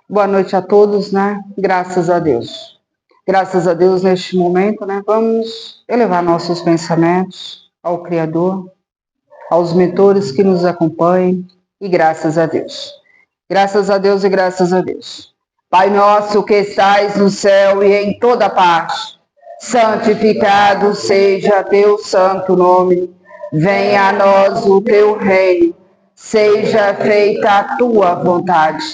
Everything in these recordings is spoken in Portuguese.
Boa noite a todos, né? Graças a Deus. Graças a Deus neste momento, né? Vamos elevar nossos pensamentos ao Criador, aos mentores que nos acompanhem e graças a Deus. Graças a Deus e graças a Deus. Pai nosso que estais no céu e em toda parte, santificado seja teu santo nome. Venha a nós o teu reino. Seja feita a tua vontade,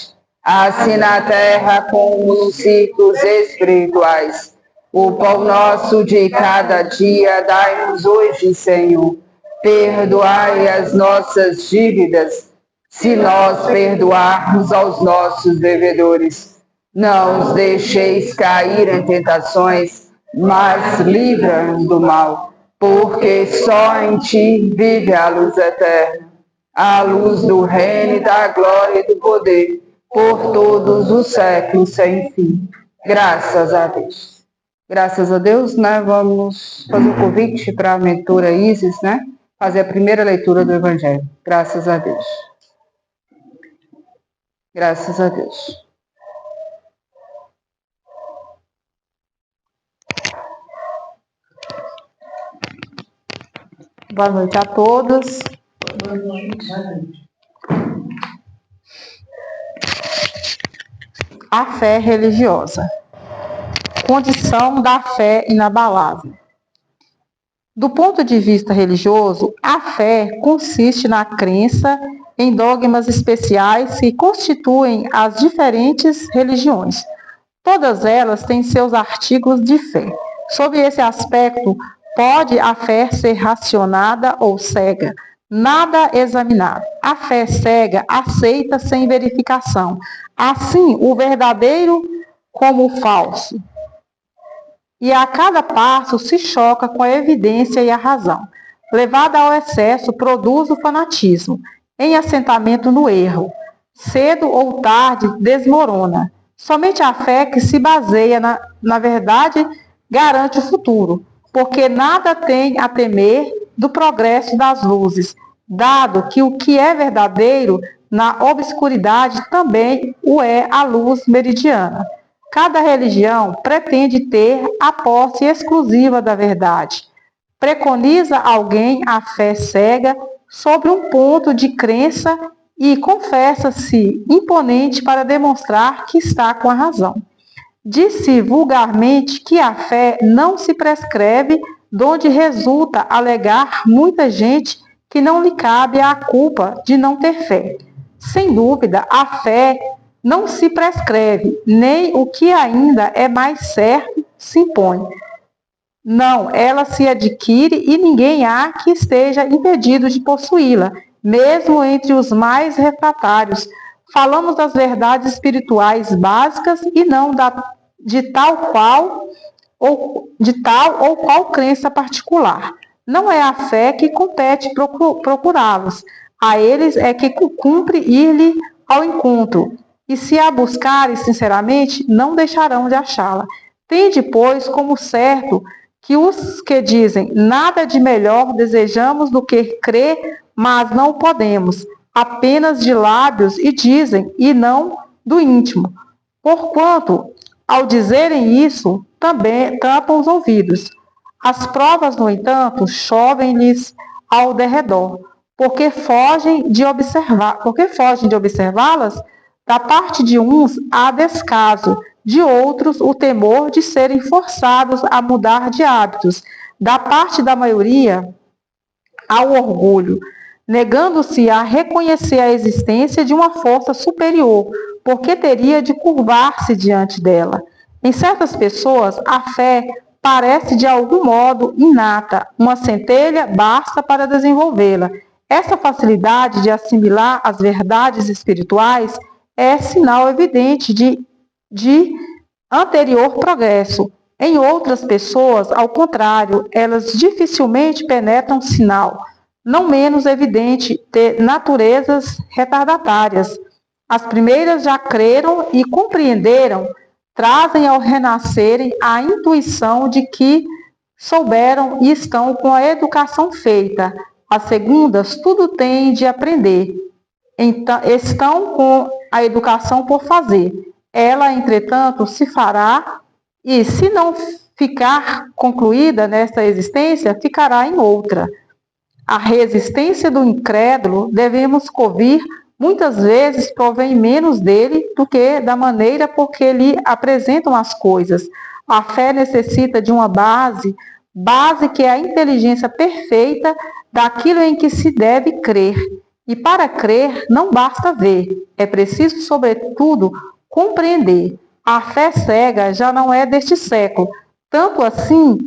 assim na terra como nos círculos espirituais. O pão nosso de cada dia dai-nos hoje, Senhor. Perdoai as nossas dívidas, se nós perdoarmos aos nossos devedores. Não os deixeis cair em tentações, mas livra-nos do mal, porque só em ti vive a luz eterna, a luz do reino e da glória e do poder, por todos os séculos sem fim. Graças a Deus. Graças a Deus, né? Vamos fazer um convite para a mentora Isis, né? Fazer a primeira leitura do Evangelho. Graças a Deus. Graças a Deus. Boa noite a todos. Boa noite. A fé religiosa. Condição da fé inabalável. Do ponto de vista religioso, a fé consiste na crença em dogmas especiais que constituem as diferentes religiões. Todas elas têm seus artigos de fé. Sob esse aspecto, pode a fé ser racionada ou cega, nada examinado. A fé cega aceita sem verificação, assim o verdadeiro como o falso. E a cada passo se choca com a evidência e a razão. Levada ao excesso, produz o fanatismo, em assentamento no erro. Cedo ou tarde, desmorona. Somente a fé que se baseia na verdade garante o futuro, porque nada tem a temer do progresso das luzes, dado que o que é verdadeiro na obscuridade também o é a luz meridiana. Cada religião pretende ter a posse exclusiva da verdade. Preconiza alguém a fé cega sobre um ponto de crença e confessa-se imponente para demonstrar que está com a razão. Diz-se vulgarmente que a fé não se prescreve, donde resulta alegar muita gente que não lhe cabe a culpa de não ter fé. Sem dúvida, a fé não se prescreve, nem o que ainda é mais certo se impõe. Não, ela se adquire e ninguém há que esteja impedido de possuí-la, mesmo entre os mais refratários. Falamos das verdades espirituais básicas e não de tal ou qual crença particular. Não é a fé que compete procurá-los, a eles é que cumpre ir-lhe ao encontro. E se a buscarem sinceramente, não deixarão de achá-la. Tende, pois, como certo que os que dizem nada de melhor desejamos do que crer, mas não podemos, apenas de lábios e dizem, e não do íntimo. Porquanto, ao dizerem isso, também tampam os ouvidos. As provas, no entanto, chovem-lhes ao derredor, porque fogem de observá-las. Da parte de uns há descaso, de outros o temor de serem forçados a mudar de hábitos. Da parte da maioria há o orgulho, negando-se a reconhecer a existência de uma força superior, porque teria de curvar-se diante dela. Em certas pessoas, a fé parece de algum modo inata, uma centelha basta para desenvolvê-la. Essa facilidade de assimilar as verdades espirituais é sinal evidente de anterior progresso. Em outras pessoas, ao contrário, elas dificilmente penetram sinal, não menos evidente, de naturezas retardatárias. As primeiras já creram e compreenderam, trazem ao renascerem a intuição de que souberam e estão com a educação feita. As segundas tudo têm de aprender, então, estão com a educação por fazer. Ela, entretanto, se fará e, se não ficar concluída nesta existência, ficará em outra. A resistência do incrédulo, devemos convir, muitas vezes provém menos dele do que da maneira por que lhe apresentam as coisas. A fé necessita de uma base que é a inteligência perfeita daquilo em que se deve crer. E para crer não basta ver, é preciso, sobretudo, compreender. A fé cega já não é deste século, tanto assim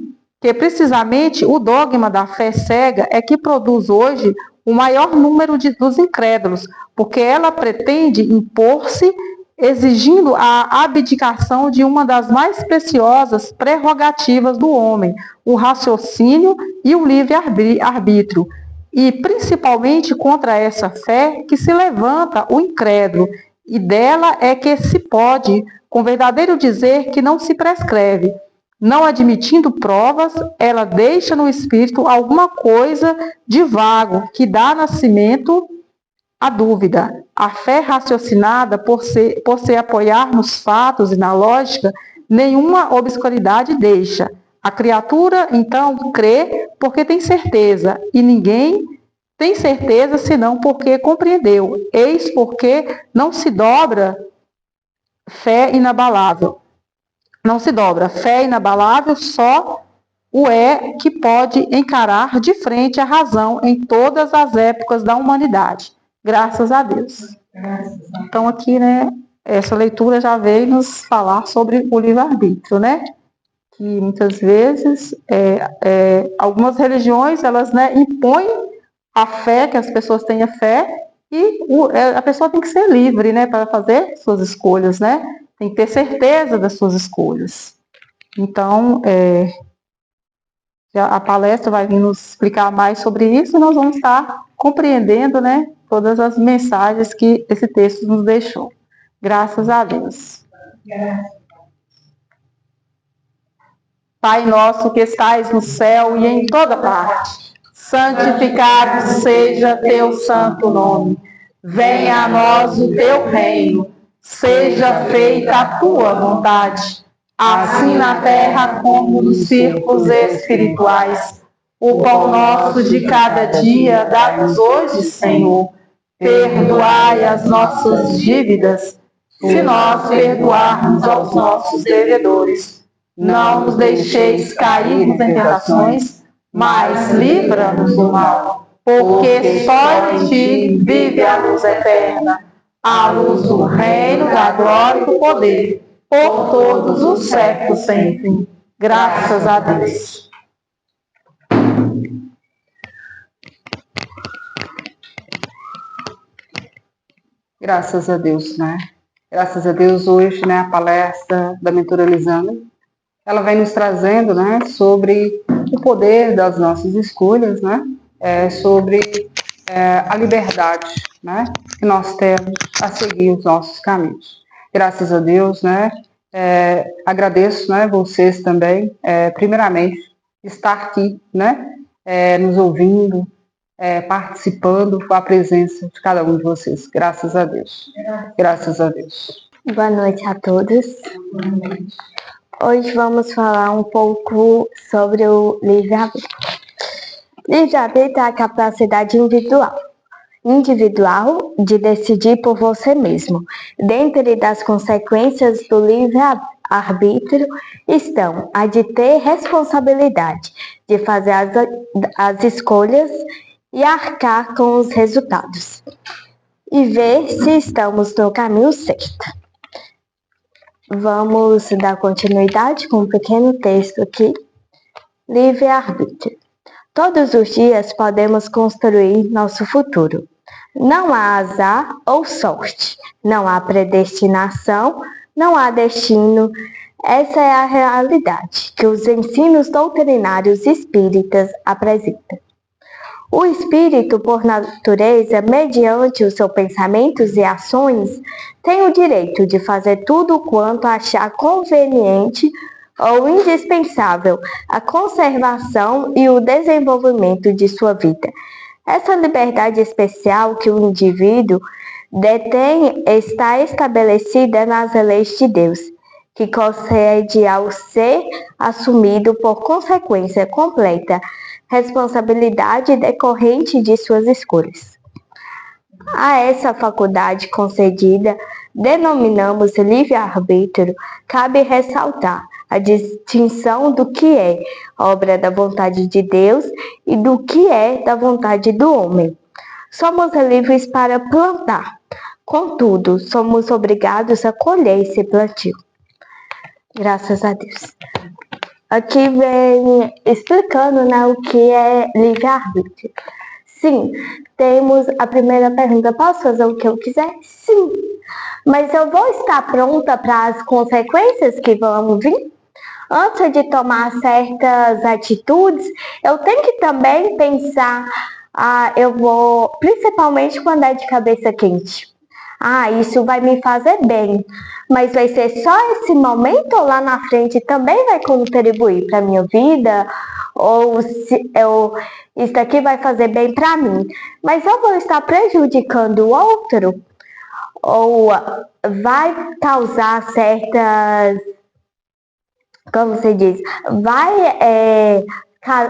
que precisamente o dogma da fé cega é que produz hoje o maior número dos incrédulos, porque ela pretende impor-se, exigindo a abdicação de uma das mais preciosas prerrogativas do homem, o raciocínio e o livre-arbítrio. E principalmente contra essa fé que se levanta o incrédulo, e dela é que se pode, com verdadeiro dizer, que não se prescreve. Não admitindo provas, ela deixa no espírito alguma coisa de vago que dá nascimento à dúvida. A fé raciocinada, por se apoiar nos fatos e na lógica, nenhuma obscuridade deixa. A criatura, então, crê porque tem certeza, e ninguém tem certeza senão porque compreendeu. Eis porque não se dobra fé inabalável. Não se dobra. Fé inabalável só o é que pode encarar de frente a razão em todas as épocas da humanidade. Graças a Deus. Então aqui, né, essa leitura já veio nos falar sobre o livre-arbítrio, né? Que muitas vezes algumas religiões, elas, né, impõem a fé, que as pessoas tenham fé, e a pessoa tem que ser livre, né, para fazer suas escolhas, né? Tem que ter certeza das suas escolhas. Então, a palestra vai vir nos explicar mais sobre isso e nós vamos estar compreendendo, né, todas as mensagens que esse texto nos deixou. Graças a Deus. Pai nosso que estais no céu e em toda parte, santificado seja teu santo nome. Venha a nós o teu reino. Seja feita a tua vontade, assim na terra como nos círculos espirituais. O pão nosso de cada dia dá-nos hoje, Senhor. Perdoai as nossas dívidas, se nós perdoarmos aos nossos devedores. Não nos deixeis cair em tentações, mas livra-nos do mal, porque só em ti vive a luz eterna, a luz do reino, da glória e do poder, por todos os séculos sem fim. Graças a Deus. Graças a Deus, né? Graças a Deus, hoje, né, a palestra da mentora Elisângela, ela vem nos trazendo, né, sobre o poder das nossas escolhas, né? Sobre a liberdade, né, que nós temos a seguir os nossos caminhos. Graças a Deus, né, agradeço, né, vocês também, primeiramente, estar aqui, né, nos ouvindo, participando com a presença de cada um de vocês. Graças a Deus. Graças a Deus. Boa noite a todos. Hoje vamos falar um pouco sobre o livre-arbítrio. Livre-arbítrio é a capacidade individual de decidir por você mesmo. Dentre das consequências do livre-arbítrio estão a de ter responsabilidade, de fazer as escolhas e arcar com os resultados, e ver se estamos no caminho certo. Vamos dar continuidade com um pequeno texto aqui. Livre-arbítrio. Todos os dias podemos construir nosso futuro. Não há azar ou sorte, não há predestinação, não há destino. Essa é a realidade que os ensinos doutrinários espíritas apresentam. O espírito, por natureza, mediante os seus pensamentos e ações, tem o direito de fazer tudo quanto achar conveniente ou indispensável à conservação e o desenvolvimento de sua vida. Essa liberdade especial que o indivíduo está estabelecida nas leis de Deus, que concede ao ser assumido por consequência completa responsabilidade decorrente de suas escolhas. A essa faculdade concedida, denominamos livre-arbítrio, cabe ressaltar a distinção do que é obra da vontade de Deus e do que é da vontade do homem. Somos livres para plantar, contudo, somos obrigados a colher esse plantio. Graças a Deus. Aqui vem explicando, né, o que é livre-arbítrio. Sim, temos a primeira pergunta: posso fazer o que eu quiser? Sim, mas eu vou estar pronta para as consequências que vão vir? Antes de tomar certas atitudes, eu tenho que também pensar, principalmente quando é de cabeça quente. Isso vai me fazer bem, mas vai ser só esse momento ou lá na frente também vai contribuir para a minha vida? Ou isso daqui vai fazer bem para mim, mas eu vou estar prejudicando o outro? Ou vai causar certas, como se diz, vai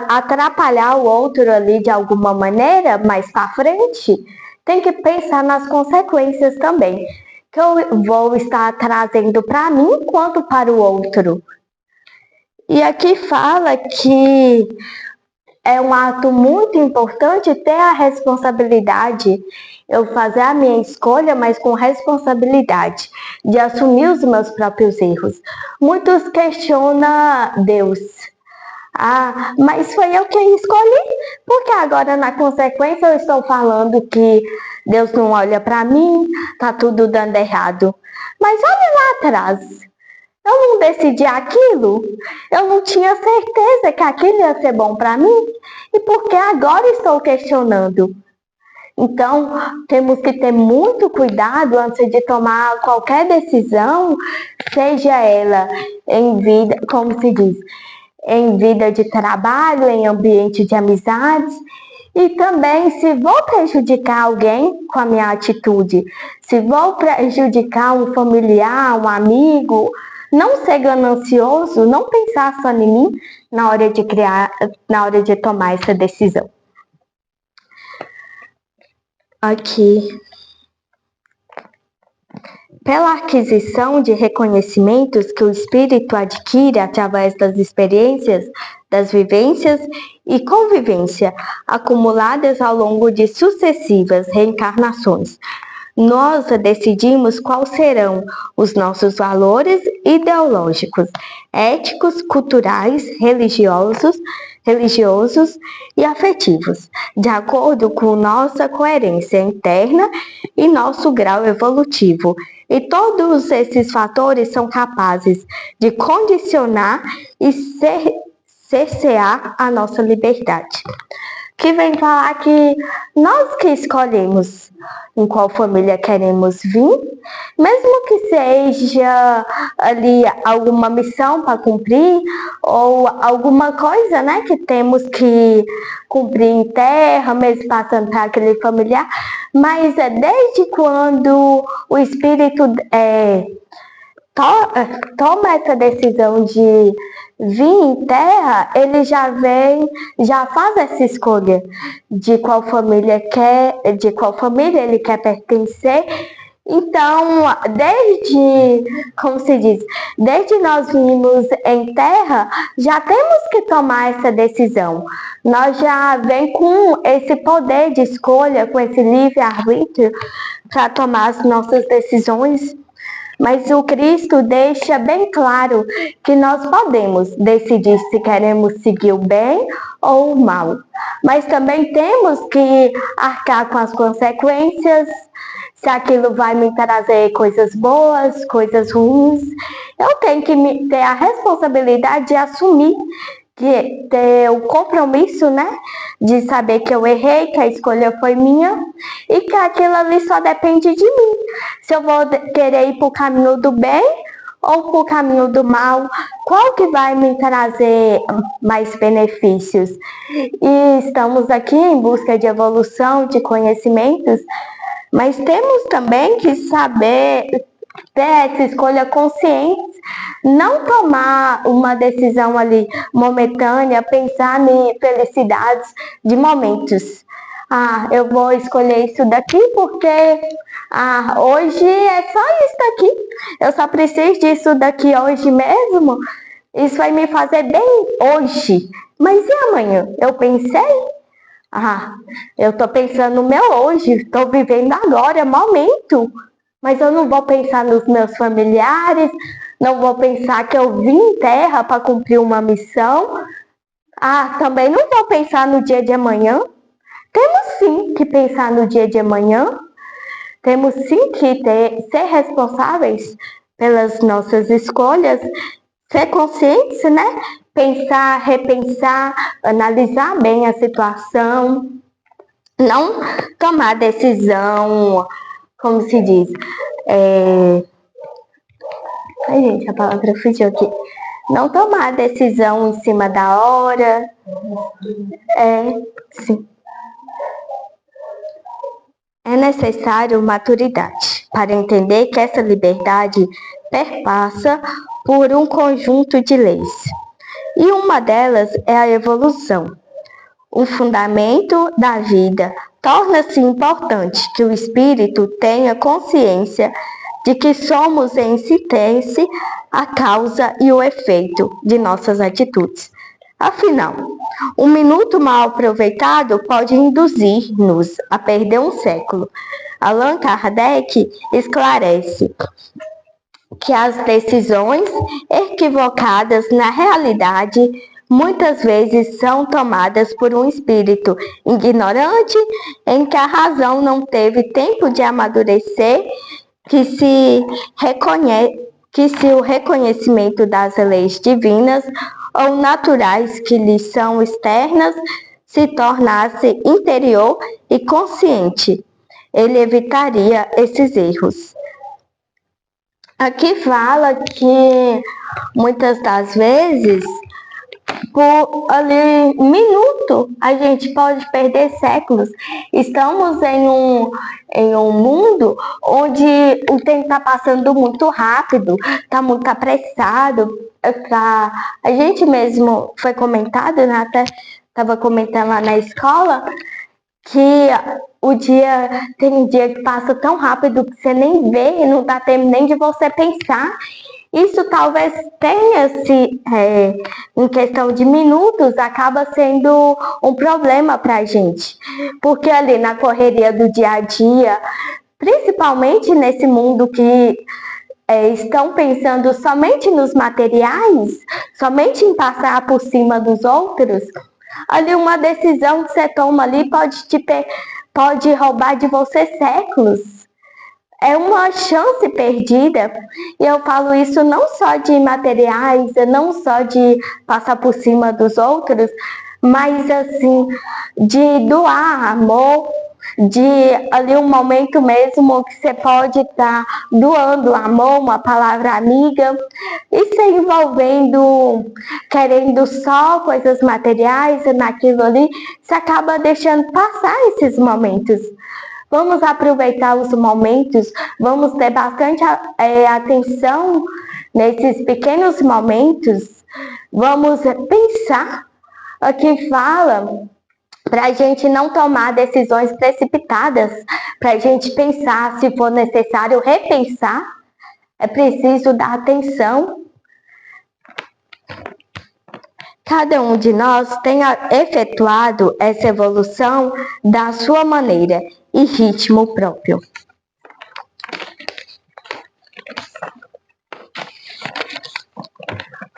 atrapalhar o outro ali de alguma maneira mais para frente? Tem que pensar nas consequências também, que eu vou estar trazendo para mim quanto para o outro. E aqui fala que é um ato muito importante ter a responsabilidade, eu fazer a minha escolha, mas com responsabilidade, de assumir os meus próprios erros. Muitos questionam Deus. Mas foi eu quem escolhi, porque agora na consequência eu estou falando que Deus não olha para mim, tá tudo dando errado. Mas olha lá atrás, eu não decidi aquilo, eu não tinha certeza que aquilo ia ser bom para mim, e porque agora estou questionando. Então, temos que ter muito cuidado antes de tomar qualquer decisão, seja ela em vida, como se diz, em vida de trabalho, em ambiente de amizades, e também se vou prejudicar alguém com a minha atitude, se vou prejudicar um familiar, um amigo, não ser ganancioso, não pensar só em mim na hora de tomar essa decisão. Aqui. Pela aquisição de reconhecimentos que o espírito adquire através das experiências, das vivências e convivência acumuladas ao longo de sucessivas reencarnações, nós decidimos quais serão os nossos valores ideológicos, éticos, culturais, religiosos e afetivos, de acordo com nossa coerência interna e nosso grau evolutivo. E todos esses fatores são capazes de condicionar e cercear a nossa liberdade. Que vem falar que nós que escolhemos em qual família queremos vir, mesmo que seja ali alguma missão para cumprir ou alguma coisa, né, que temos que cumprir em terra, mesmo passando para aquele familiar, mas desde quando o espírito toma essa decisão de vir em terra, ele já faz essa escolha de qual família ele quer pertencer. Então, desde nós vimos em terra, já temos que tomar essa decisão. Nós já vem com esse poder de escolha, com esse livre-arbítrio para tomar as nossas decisões. Mas o Cristo deixa bem claro que nós podemos decidir se queremos seguir o bem ou o mal. Mas também temos que arcar com as consequências, se aquilo vai me trazer coisas boas, coisas ruins. Eu tenho que ter a responsabilidade de assumir, ter o compromisso, né, de saber que eu errei, que a escolha foi minha e que aquilo ali só depende de mim. Se eu vou querer ir para o caminho do bem ou para o caminho do mal, qual que vai me trazer mais benefícios? E estamos aqui em busca de evolução, de conhecimentos, Mas temos também que saber ter essa escolha consciente, não tomar uma decisão ali momentânea, pensar em felicidades de momentos. Eu vou escolher isso daqui porque hoje é só isso daqui. Eu só preciso disso daqui hoje mesmo. Isso vai me fazer bem hoje. Mas e amanhã? Eu pensei? Eu tô pensando no meu hoje. Tô vivendo agora, momento. Mas eu não vou pensar nos meus familiares. Não vou pensar que eu vim em terra para cumprir uma missão. Também não vou pensar no dia de amanhã. Temos sim que pensar no dia de amanhã. Temos sim que ser responsáveis pelas nossas escolhas, ser conscientes, né? Pensar, repensar, analisar bem a situação, não tomar decisão, como se diz? Ai, gente, a palavra fugiu aqui. Não tomar decisão em cima da hora. Sim. É necessário maturidade para entender que essa liberdade perpassa por um conjunto de leis. E uma delas é a evolução. O fundamento da vida torna-se importante que o espírito tenha consciência de que somos em síntese a causa e o efeito de nossas atitudes. Afinal, um minuto mal aproveitado pode induzir-nos a perder um século. Allan Kardec esclarece que as decisões equivocadas na realidade muitas vezes são tomadas por um espírito ignorante em que a razão não teve tempo de amadurecer, que se o reconhecimento das leis divinas ou naturais que lhes são externas se tornasse interior e consciente. Ele evitaria esses erros. Aqui fala que muitas das vezes, por ali um minuto, a gente pode perder séculos. Estamos em um mundo onde o tempo está passando muito rápido, está muito apressado. A gente mesmo foi comentado, né? Até estava comentando lá na escola, que tem um dia que passa tão rápido que você nem vê, não dá tempo nem de você pensar. Isso talvez tenha-se, em questão de minutos, acaba sendo um problema para a gente. Porque ali na correria do dia a dia, principalmente nesse mundo que estão pensando somente nos materiais, somente em passar por cima dos outros, ali uma decisão que você toma ali pode roubar de você séculos. É uma chance perdida. E eu falo isso não só de materiais, não só de passar por cima dos outros, mas assim, de doar amor, de ali um momento mesmo que você pode estar doando amor, uma palavra amiga, e se envolvendo, querendo só coisas materiais naquilo ali, você acaba deixando passar esses momentos. Vamos aproveitar os momentos, vamos ter bastante atenção nesses pequenos momentos, vamos pensar. Aqui fala para a gente não tomar decisões precipitadas, para a gente pensar, se for necessário repensar, é preciso dar atenção. Cada um de nós tem efetuado essa evolução da sua maneira e ritmo próprio.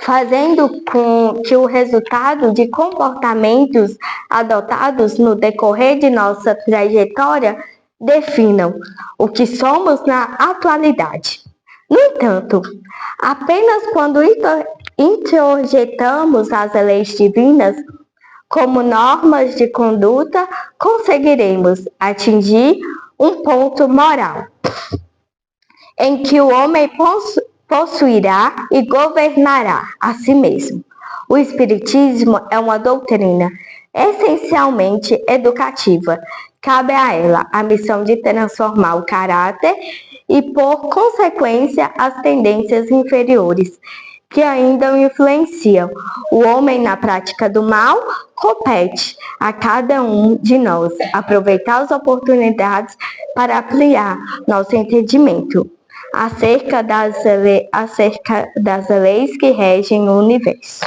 Fazendo com que o resultado de comportamentos adotados no decorrer de nossa trajetória definam o que somos na atualidade. No entanto, apenas quando introjetamos as leis divinas como normas de conduta, conseguiremos atingir um ponto moral em que o homem possuirá e governará a si mesmo. O Espiritismo é uma doutrina essencialmente educativa, cabe a ela a missão de transformar o caráter e, por consequência, as tendências inferiores que ainda o influenciam. O homem na prática do mal compete a cada um de nós aproveitar as oportunidades para ampliar nosso entendimento acerca das leis que regem o universo.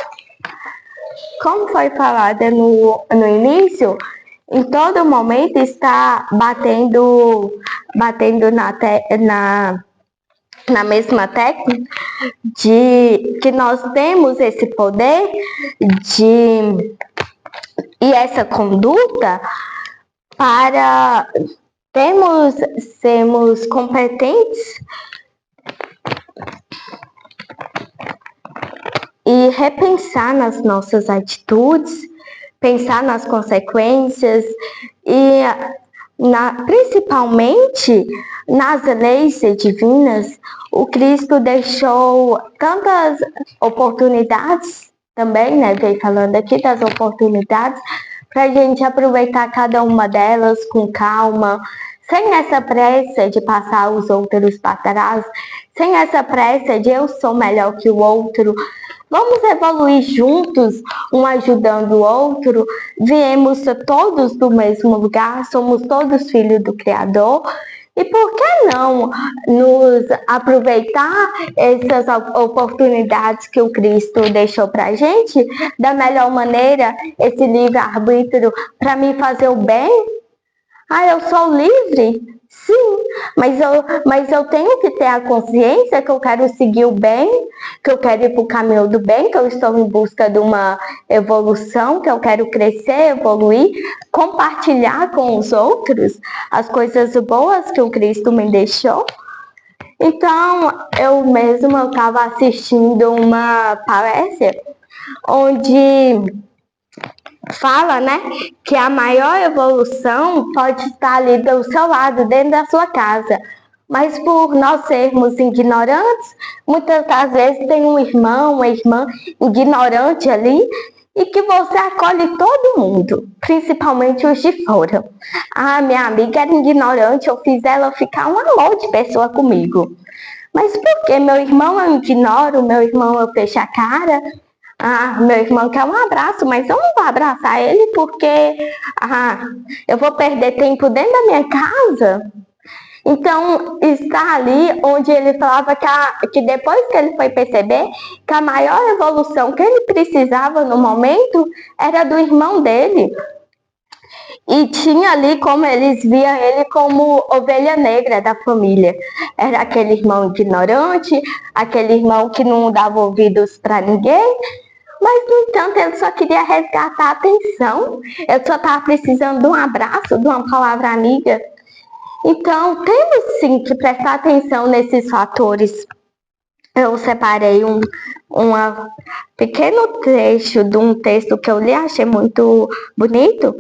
Como foi falado no início, em todo momento está batendo na mesma tecla de que nós temos esse poder e essa conduta para sermos competentes e repensar nas nossas atitudes, pensar nas consequências e principalmente nas leis divinas. O Cristo deixou tantas oportunidades também, né? Veio falando aqui das oportunidades para a gente aproveitar cada uma delas com calma, sem essa pressa de passar os outros para trás, sem essa pressa de eu sou melhor que o outro. Vamos evoluir juntos, um ajudando o outro. Viemos todos do mesmo lugar, somos todos filhos do Criador. E por que não nos aproveitar essas oportunidades que o Cristo deixou para a gente da melhor maneira, esse livre-arbítrio, para mim fazer o bem? Eu sou livre? Sim, mas eu tenho que ter a consciência que eu quero seguir o bem, que eu quero ir para o caminho do bem, que eu estou em busca de uma evolução, que eu quero crescer, evoluir, compartilhar com os outros as coisas boas que o Cristo me deixou. Então, eu estava assistindo uma palestra onde fala, né, que a maior evolução pode estar ali do seu lado, dentro da sua casa. Mas por nós sermos ignorantes, muitas das vezes tem um irmão, uma irmã ignorante ali, e que você acolhe todo mundo, principalmente os de fora. Minha amiga era ignorante, eu fiz ela ficar um amor de pessoa comigo. Mas por que meu irmão eu ignoro, meu irmão eu fecho a cara? Meu irmão quer um abraço, mas eu não vou abraçar ele porque eu vou perder tempo dentro da minha casa. Então, está ali onde ele falava que depois que ele foi perceber que a maior evolução que ele precisava no momento era do irmão dele. E tinha ali como eles viam ele como ovelha negra da família. Era aquele irmão ignorante, aquele irmão que não dava ouvidos para ninguém. Mas, no entanto, ele só queria resgatar a atenção. Eu só estava precisando de um abraço, de uma palavra amiga. Então, temos sim que prestar atenção nesses fatores. Eu separei um pequeno trecho de um texto que eu li, achei muito bonito.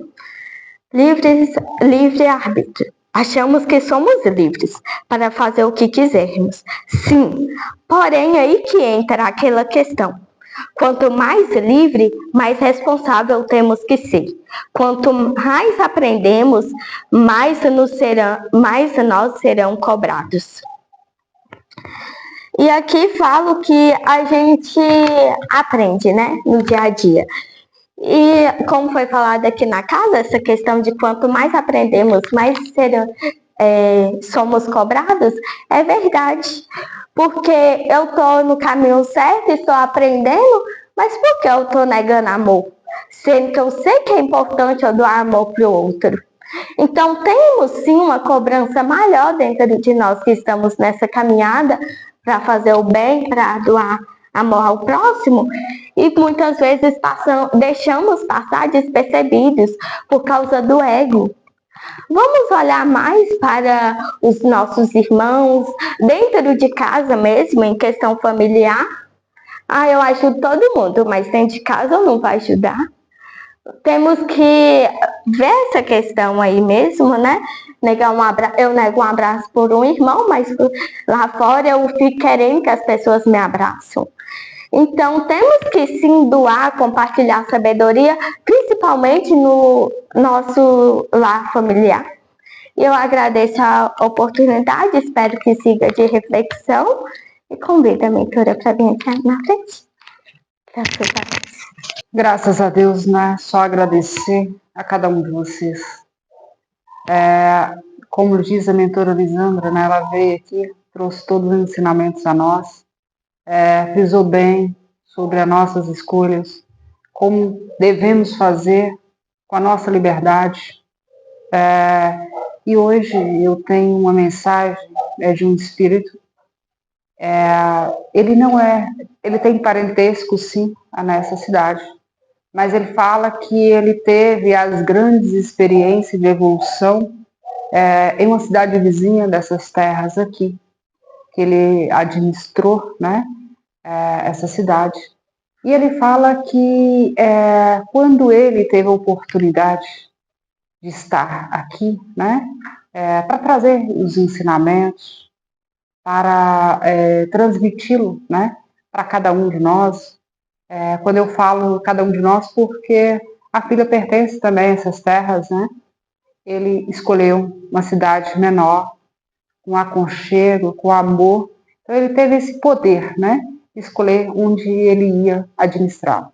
Livre-arbítrio. Achamos que somos livres para fazer o que quisermos. Sim, porém aí que entra aquela questão. Quanto mais livre, mais responsável temos que ser. Quanto mais aprendemos, mais nós serão cobrados. E aqui falo que a gente aprende, né, no dia a dia. E como foi falado aqui na casa, essa questão de quanto mais aprendemos, mais somos cobrados, é verdade. Porque eu estou no caminho certo, estou aprendendo, mas por que eu estou negando amor? Sendo que eu sei que é importante eu doar amor para o outro. Então, temos sim uma cobrança maior dentro de nós que estamos nessa caminhada para fazer o bem, para doar amor ao próximo, e muitas vezes deixamos passar despercebidos por causa do ego. Vamos olhar mais para os nossos irmãos, dentro de casa mesmo, em questão familiar. Eu ajudo todo mundo, mas dentro de casa eu não vou ajudar. Temos que ver essa questão aí mesmo, né? Eu nego um abraço por um irmão, mas lá fora eu fico querendo que as pessoas me abraçam. Então, temos que sim doar, compartilhar sabedoria, principalmente no nosso lar familiar. Eu agradeço a oportunidade, espero que siga de reflexão e convido a mentora para vir aqui na frente. Graças a Deus. Graças a Deus, né? Só agradecer a cada um de vocês. Como diz a mentora Lisandra, né? Ela veio aqui, trouxe todos os ensinamentos a nós, frisou bem sobre as nossas escolhas, como devemos fazer com a nossa liberdade. E hoje eu tenho uma mensagem de um espírito. Ele tem parentesco, sim, nessa cidade, mas ele fala que ele teve as grandes experiências de evolução em uma cidade vizinha dessas terras aqui, que ele administrou, né, essa cidade. E ele fala que quando ele teve a oportunidade de estar aqui, né, para trazer os ensinamentos, para transmiti-lo, né, para cada um de nós. Quando eu falo cada um de nós, porque a filha pertence também a essas terras, né? Ele escolheu uma cidade menor, com aconchego, com amor. Então ele teve esse poder, né? Escolher onde ele ia administrar.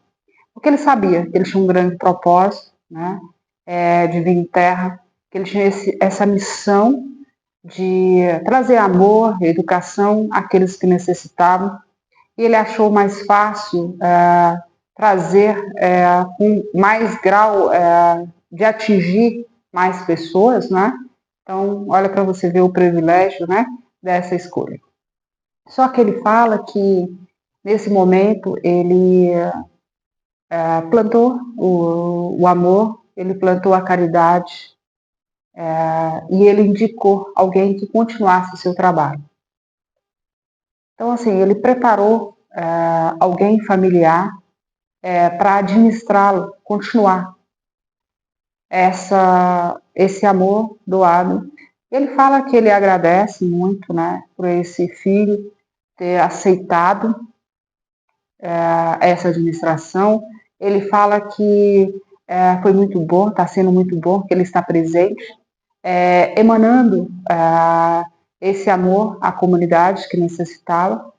Porque ele sabia que ele tinha um grande propósito, né? De vir em terra, que ele tinha essa missão de trazer amor, educação àqueles que necessitavam. E ele achou mais fácil trazer com mais grau de atingir mais pessoas, né? Então, olha para você ver o privilégio, né, dessa escolha. Só que ele fala que, nesse momento, ele plantou o amor, ele plantou a caridade, e ele indicou alguém que continuasse o seu trabalho. Então, assim, ele preparou alguém familiar para administrá-lo, continuar esse amor doado. Ele fala que ele agradece muito, né, por esse filho ter aceitado essa administração. Ele fala que foi muito bom, está sendo muito bom, que ele está presente, emanando esse amor à comunidade que necessitava.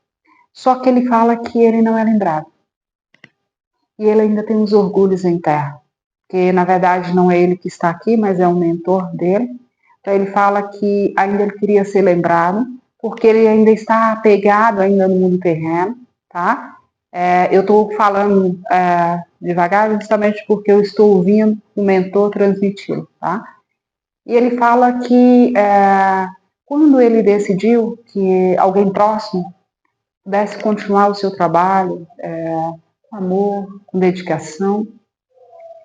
Só que ele fala que ele não é lembrado. E ele ainda tem uns orgulhos em terra, que na verdade não é ele que está aqui, mas é um mentor dele. Então ele fala que ainda ele queria ser lembrado, porque ele ainda está apegado ainda no mundo terreno, tá? Eu estou falando devagar justamente porque eu estou ouvindo o mentor transmiti-lo, tá? E ele fala que quando ele decidiu que alguém próximo pudesse continuar o seu trabalho, com amor, com dedicação,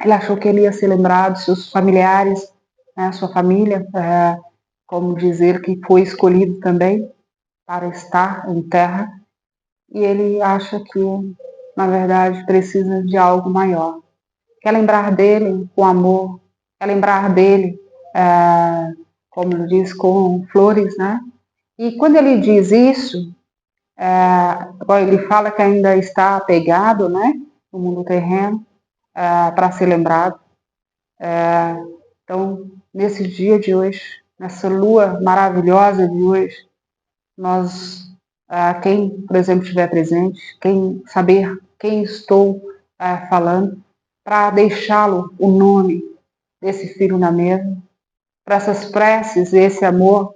ele achou que ele ia ser lembrado, seus familiares, né, sua família, como dizer que foi escolhido também para estar em terra, e ele acha que, na verdade, precisa de algo maior. Quer lembrar dele com amor, quer lembrar dele, como ele diz, com flores, né? E quando ele diz isso, ele fala que ainda está apegado, né, no mundo terreno, para ser lembrado. Então, nesse dia de hoje, nessa lua maravilhosa de hoje, nós, quem, por exemplo, estiver presente, quem saber quem estou falando, para deixá-lo o nome desse filho na mesa, para essas preces, esse amor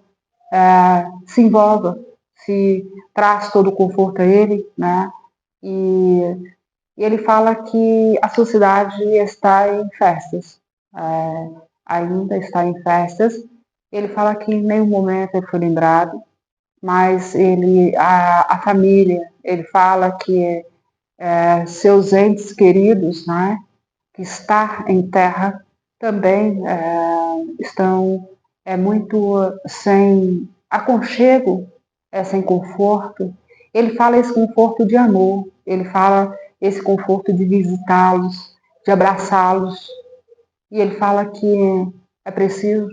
se envolva, se traz todo o conforto a ele, né? E ele fala que a sociedade está em festas, ainda está em festas. Ele fala que em nenhum momento ele foi lembrado, mas a família, ele fala que seus entes queridos, né, que está em terra, também estão muito sem aconchego, sem conforto. Ele fala esse conforto de amor, ele fala esse conforto de visitá-los, de abraçá-los. E ele fala que é preciso,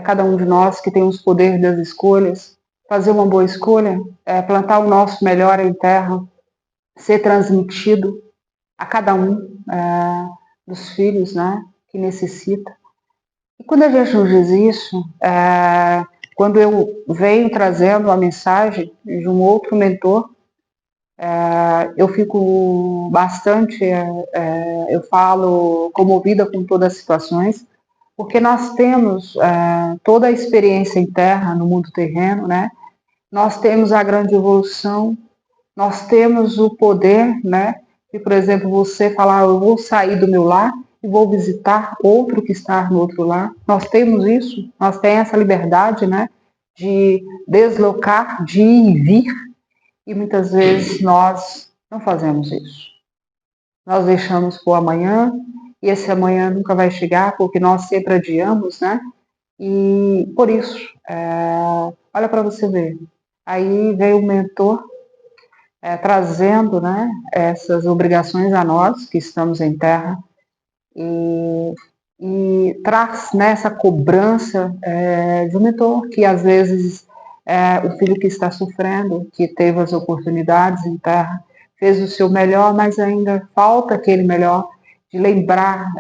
cada um de nós que tem os poderes das escolhas, fazer uma boa escolha, plantar o nosso melhor em terra, ser transmitido a cada um dos filhos, né, que necessita. E quando a gente não diz isso, quando eu venho trazendo a mensagem de um outro mentor, eu fico bastante, eu falo comovida com todas as situações, porque nós temos toda a experiência em terra, no mundo terreno, né? Nós temos a grande evolução, nós temos o poder, né? E, por exemplo, você falar, eu vou sair do meu lar e vou visitar outro que está no outro lar. Nós temos isso, nós temos essa liberdade, né? De deslocar, de ir e vir, e muitas vezes nós não fazemos isso. Nós deixamos por amanhã, e esse amanhã nunca vai chegar, porque nós sempre adiamos, né? E por isso, olha para você ver, aí veio o mentor trazendo, né, essas obrigações a nós que estamos em terra, e traz, né, essa cobrança de um mentor que às vezes o filho que está sofrendo, que teve as oportunidades em terra, fez o seu melhor, mas ainda falta aquele melhor de lembrar,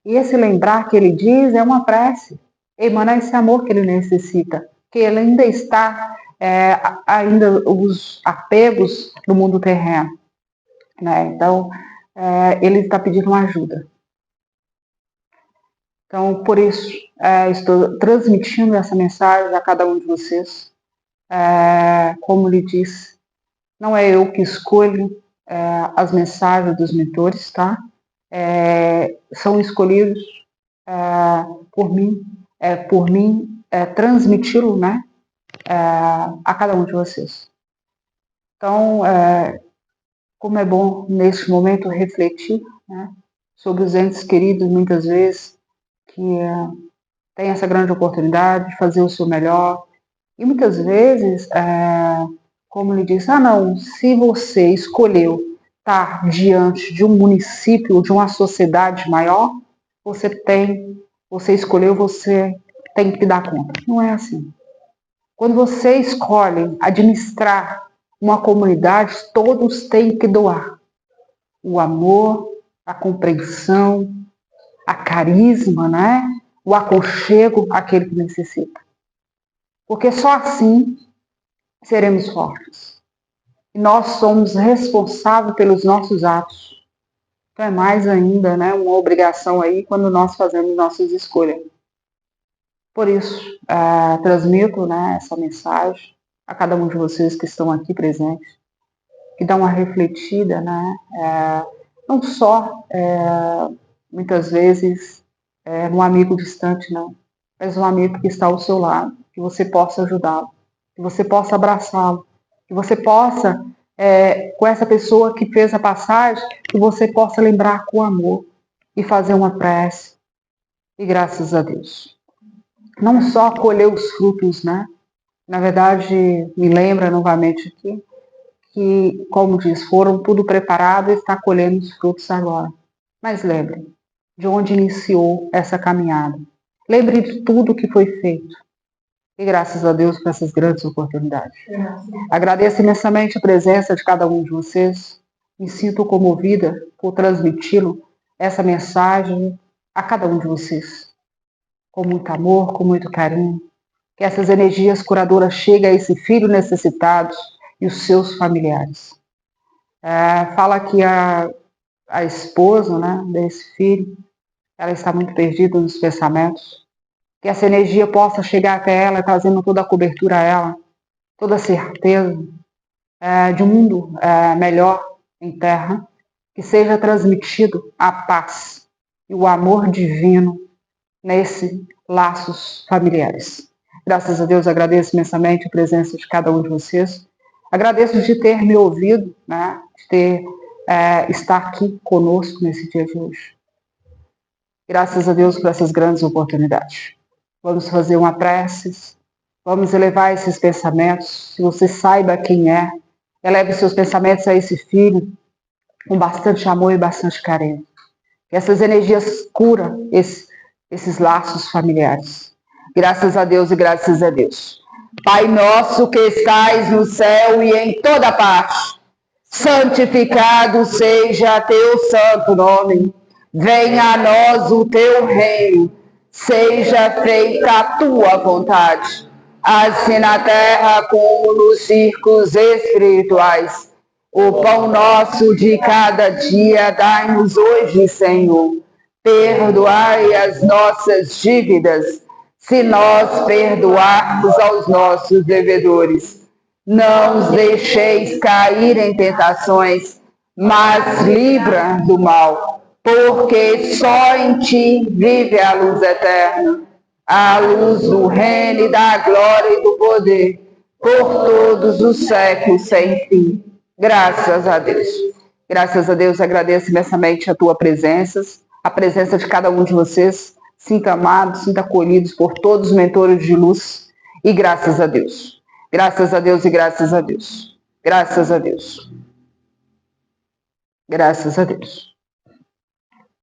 e esse lembrar que ele diz é uma prece, emanar esse amor que ele necessita, que ele ainda está ainda os apegos no mundo terreno, né? Então ele está pedindo uma ajuda. Então, por isso, estou transmitindo essa mensagem a cada um de vocês. Como lhe disse, não é eu que escolho as mensagens dos mentores, tá? São escolhidos por mim transmiti-lo, né? A cada um de vocês. Então, como é bom neste momento refletir, né, sobre os entes queridos, muitas vezes, que tem essa grande oportunidade de fazer o seu melhor. E muitas vezes, como ele disse, não, se você escolheu estar diante de um município, de uma sociedade maior, você escolheu, você tem que dar conta. Não é assim. Quando você escolhe administrar uma comunidade, todos têm que doar. O amor, a compreensão, a carisma, né? O aconchego àquele que necessita. Porque só assim seremos fortes. E nós somos responsáveis pelos nossos atos. Então é mais ainda, né, uma obrigação aí quando nós fazemos nossas escolhas. Por isso, transmito, né, essa mensagem a cada um de vocês que estão aqui presentes, que dá uma refletida, né, não só, muitas vezes, num amigo distante, não, mas um amigo que está ao seu lado, que você possa ajudá-lo, que você possa abraçá-lo, que você possa, com essa pessoa que fez a passagem, que você possa lembrar com amor e fazer uma prece. E graças a Deus. Não só colher os frutos, né? Na verdade, me lembra novamente aqui, que, como diz, foram tudo preparado e está colhendo os frutos agora. Mas lembre de onde iniciou essa caminhada. Lembre de tudo que foi feito. E graças a Deus por essas grandes oportunidades. Agradeço imensamente a presença de cada um de vocês. Me sinto comovida por transmiti-lo, essa mensagem, a cada um de vocês. Com muito amor, com muito carinho. Que essas energias curadoras cheguem a esse filho necessitado e os seus familiares. Fala que a esposa, né, desse filho, ela está muito perdida nos pensamentos. Que essa energia possa chegar até ela, trazendo toda a cobertura a ela, toda a certeza de um mundo melhor em terra, que seja transmitido a paz e o amor divino nesses laços familiares. Graças a Deus, agradeço imensamente a presença de cada um de vocês. Agradeço de ter me ouvido, né, de estar aqui conosco nesse dia de hoje. Graças a Deus por essas grandes oportunidades. Vamos fazer uma prece, vamos elevar esses pensamentos. Se você saiba quem é, eleve seus pensamentos a esse filho com bastante amor e bastante carinho. Que essas energias curam esses laços familiares. Graças a Deus e graças a Deus. Pai nosso que estais no céu e em toda parte, santificado seja teu santo nome. Venha a nós o teu reino, seja feita a tua vontade, assim na terra como nos círculos espirituais. O pão nosso de cada dia dai-nos hoje, Senhor. Perdoai as nossas dívidas, se nós perdoarmos aos nossos devedores. Não os deixeis cair em tentações, mas livra do mal, porque só em ti vive a luz eterna, a luz do reino e da glória e do poder, por todos os séculos sem fim. Graças a Deus. Graças a Deus, agradeço imensamente a tua presença, a presença de cada um de vocês. Sinta amados, sinta acolhidos por todos os mentores de luz. E graças a Deus. Graças a Deus e graças a Deus. Graças a Deus. Graças a Deus.